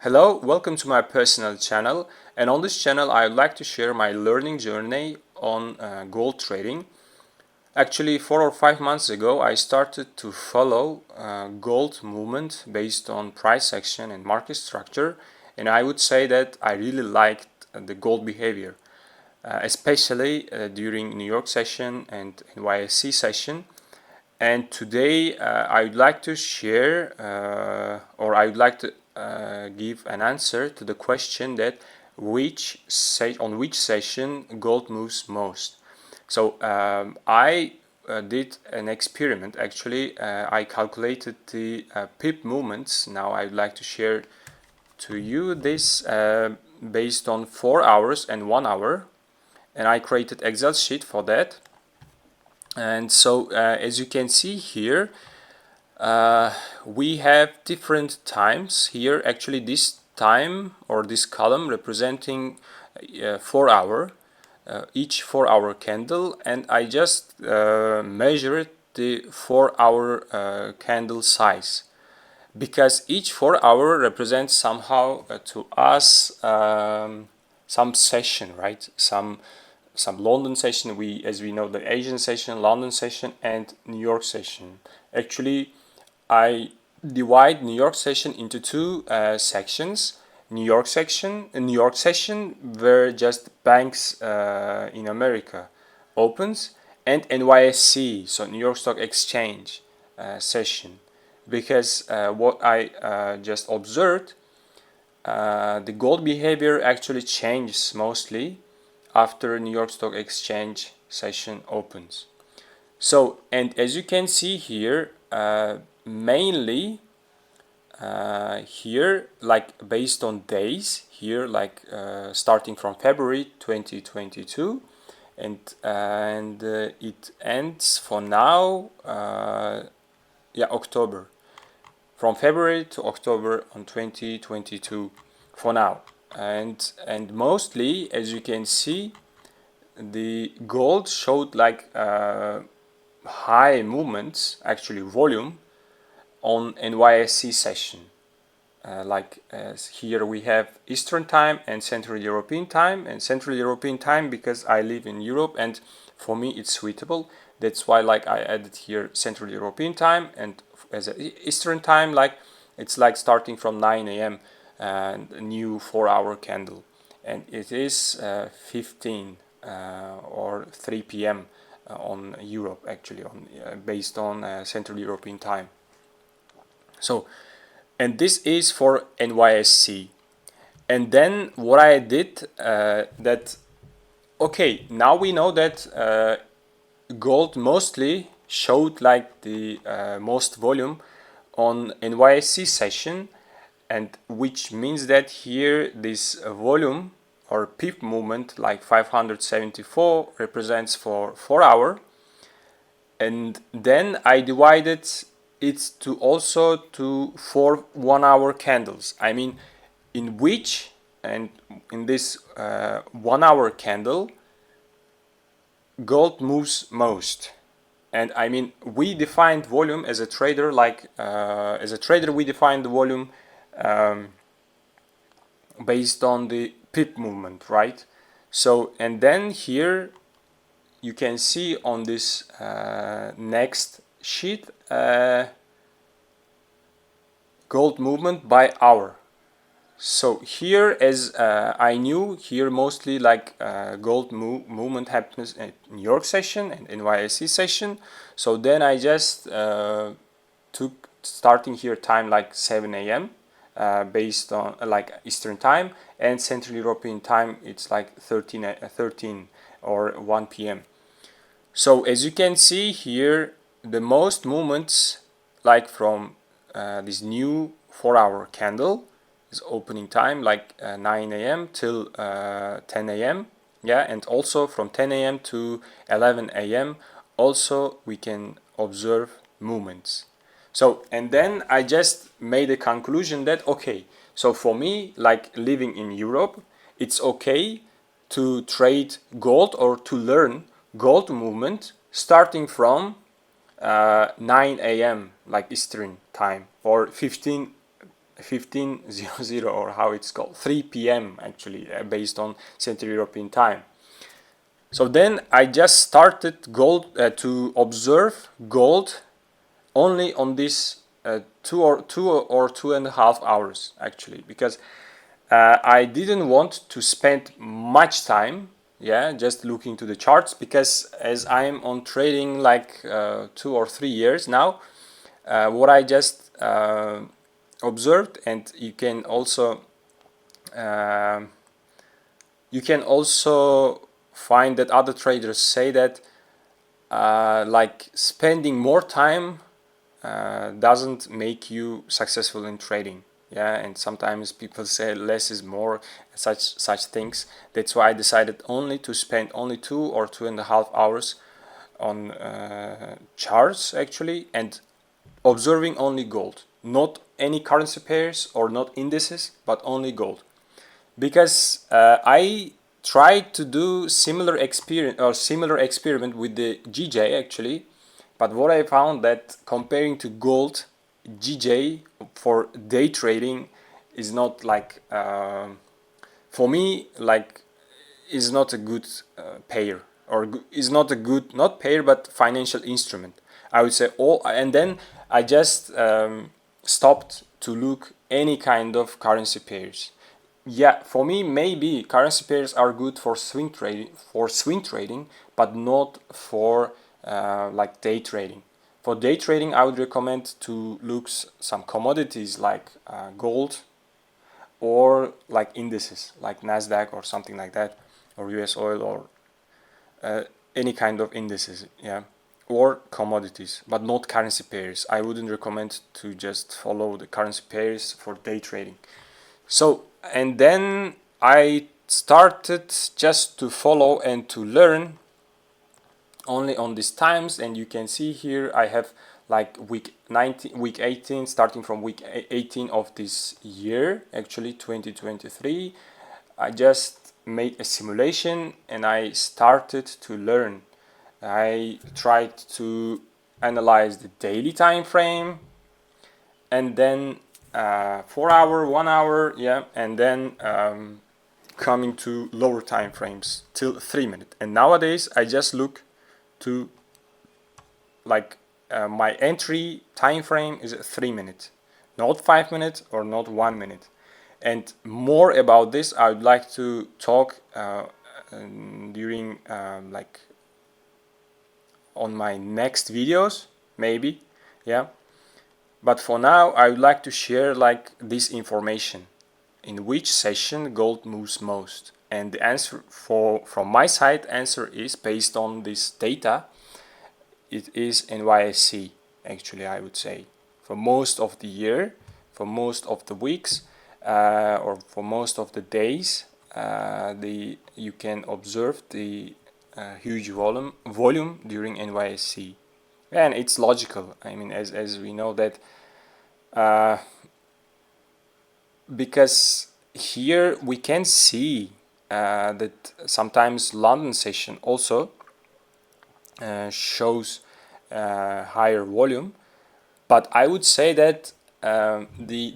Hello, welcome to my personal channel, and on this channel I would like to share my learning journey on gold trading. Actually, 4 or 5 months ago I started to follow gold movement based on price action and market structure, and I would say that I really liked the gold behavior, especially during New York session and NYSE session. And today I would like to share or I would like to give an answer to the question that on which session gold moves most. So I did an experiment. Actually, I calculated the pip movements. Now I would like to share to you this based on 4 hours and 1 hour, and I created Excel sheet for that. And so as you can see here, we have different times here. Actually, this time or this column representing 4 hour, each 4 hour candle, and I just measured the 4 hour candle size, because each 4 hour represents somehow to us some session, right? Some London session, as we know, the Asian session, London session, and New York session. Actually, I divide New York session into two sections. New York session where just banks in America opens, and NYSE, so New York Stock Exchange session, because what I just observed, the gold behavior actually changes mostly after New York Stock Exchange session opens. So, and as you can see here, mainly here, like based on days here, like starting from February 2022, and it ends for now, October, from February to October on 2022 for now. And mostly, as you can see, the gold showed like high movements, actually volume, on NYSE session. Like here we have Eastern time and Central European time, and Central European time because I live in Europe and for me it's suitable. That's why like I added here Central European time, and as Eastern time, like it's like starting from 9 a.m. and a new 4 hour candle, and it is 15 or 3 p.m. On Europe, actually on based on Central European time. So, and this is for NYSE. And then what I did, that okay, now we know that gold mostly showed like the most volume on NYSE session, and which means that here this volume or pip movement like 574 represents for 4 hour, and then I divided it to also to 4 1 hour candles. I mean, in which, and in this 1 hour candle gold moves most. And I mean, we defined volume as a trader, like as a trader we define the volume based on the pip movement, right? So, and then here you can see on this next sheet gold movement by hour. So here, as I knew, here mostly like gold movement happens at New York session and NYSE session. So then I just took starting here time like 7 a.m. Based on like Eastern time, and Central European time it's like 13 or 1 p.m. So as you can see here, the most movements like from this new 4 hour candle is opening time like 9 a.m. till 10 a.m. Yeah, and also from 10 a.m. to 11 a.m. also we can observe movements. So, and then I just made a conclusion that okay, so for me, like living in Europe, it's okay to trade gold or to learn gold movement starting from 9 a.m. like Eastern time or 15 15:00, or how it's called, 3 p.m. actually, based on Central European time. So then I just started gold to observe gold only on this 2 or 2.5 hours actually, because I didn't want to spend much time, just looking to the charts, because as I'm on trading like 2 or 3 years now, what I just observed, and you can also find that other traders say that like spending more time doesn't make you successful in trading. And sometimes people say less is more, such things. That's why I decided only to spend only 2 or 2.5 hours on charts actually, and observing only gold, not any currency pairs or not indices, but only gold. Because I tried to do similar experiment with the GJ actually, but what I found that comparing to gold, GJ for day trading is not like for me, like, is not a good pair, or is not a good, not pair, but financial instrument, I would say. And then I just stopped to look any kind of currency pairs. For me, maybe currency pairs are good for swing trading, but not for like day trading. For day trading, I would recommend to look some commodities like gold, or like indices like Nasdaq or something like that, or US oil, or any kind of indices, or commodities, but not currency pairs. I wouldn't recommend to just follow the currency pairs for day trading. So, and then I started just to follow and to learn only on these times, and you can see here I have like week 18, starting from week 18 of this year, actually 2023. I just made a simulation and I started to learn. I tried to analyze the daily time frame, and then 4 hour, 1 hour, and then coming to lower time frames till 3 minutes. And nowadays I just look to like my entry time frame is 3 minutes, not 5 minutes or not 1 minute. And more about this I would like to talk during like on my next videos, maybe, but for now I would like to share like this information, in which session gold moves most. And the answer from my side answer is based on this data. It is NYSE actually, I would say, for most of the year, for most of the weeks, or for most of the days. You can observe the huge volume during NYSE, and it's logical. I mean, as we know that because here we can see that sometimes London session also shows higher volume, but I would say that the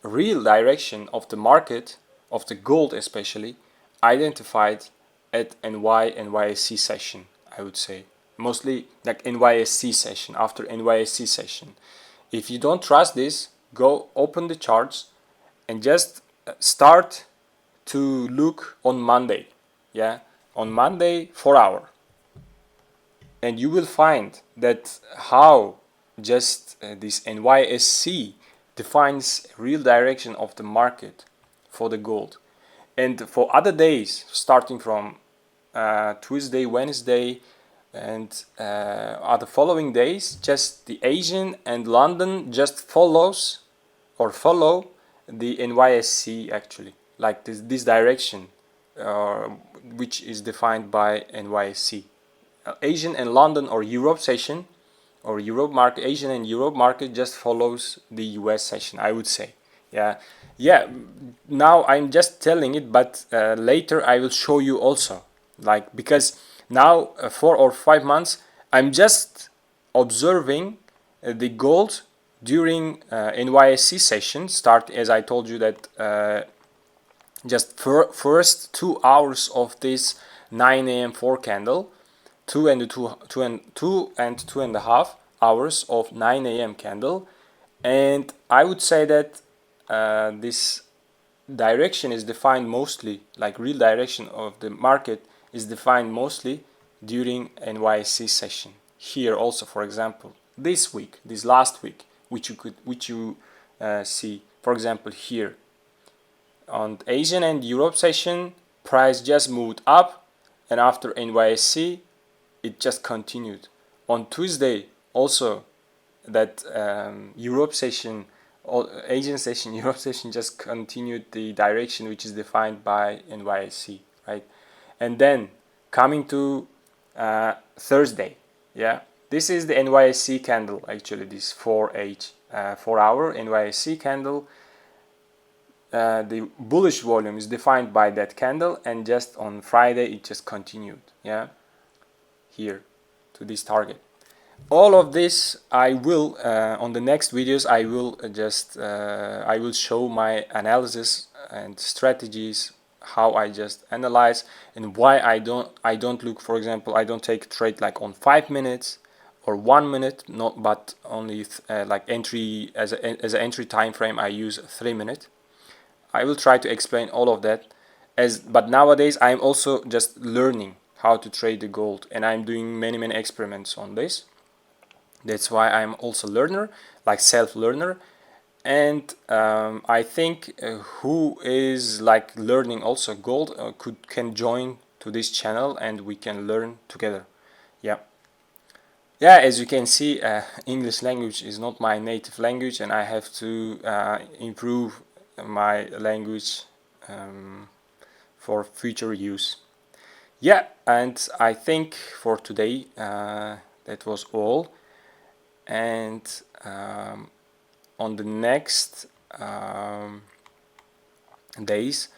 real direction of the market, of the gold especially, identified at NYSE session, I would say. Mostly like NYSE session, after NYSE session. If you don't trust this, go open the charts and just start to look on Monday. On Monday, 4 hour. And you will find that how just this NYSE defines real direction of the market for the gold. And for other days, starting from Tuesday, Wednesday, and other following days, just the Asian and London just follow the NYSE actually, like this direction, which is defined by NYSE. Asian and London or Europe session, or Europe market, Asian and Europe market just follows the US session, I would say. Now I'm just telling it, but later I will show you also, like, because now 4 or 5 months I'm just observing the gold during NYSE session start, as I told you that just first 2 hours of this 9 a.m. 4 candle, 2.5 hours of 9 a.m. candle, and I would say that this direction is defined mostly, like real direction of the market is defined mostly during NYSE session. Here also, for example, this last week, which you see, for example, here on Asian and Europe session, price just moved up, and after NYSE it just continued. On Tuesday also, that Europe session, Asian session, Europe session just continued the direction which is defined by NYSE, right? And then coming to Thursday, yeah, this is the NYSE candle, actually this 4-hour NYSE candle. The bullish volume is defined by that candle, and just on Friday it just continued, yeah, here to this target. All of this I will on the next videos I will I will show my analysis and strategies, how I just analyze, and why I don't look, for example, I don't take a trade like on 5 minutes or 1 minute, not but only like entry as an entry time frame I use 3 minutes. I will try to explain all of that, but nowadays I'm also just learning how to trade the gold, and I'm doing many experiments on this. That's why I'm also learner, like self-learner, and I think who is like learning also gold can join to this channel, and we can learn together. Yeah, as you can see, English language is not my native language, and I have to improve my language for future use. Yeah, and I think for today that was all. And on the next days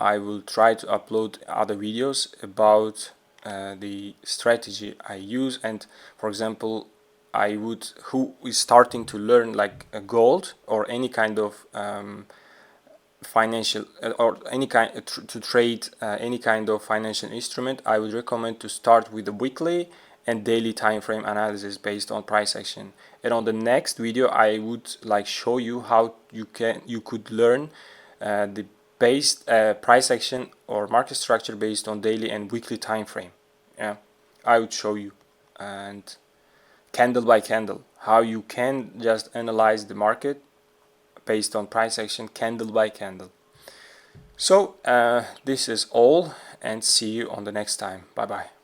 I will try to upload other videos about the strategy I use, and for example who is starting to learn like a gold or any kind of financial or any kind to trade any kind of financial instrument, I would recommend to start with the weekly and daily time frame analysis based on price action. And on the next video I would like show you how you could learn the based price action or market structure based on daily and weekly time frame. Yeah, I would show you, and candle by candle, how you can just analyze the market based on price action candle by candle. So this is all, and see you on the next time. Bye bye.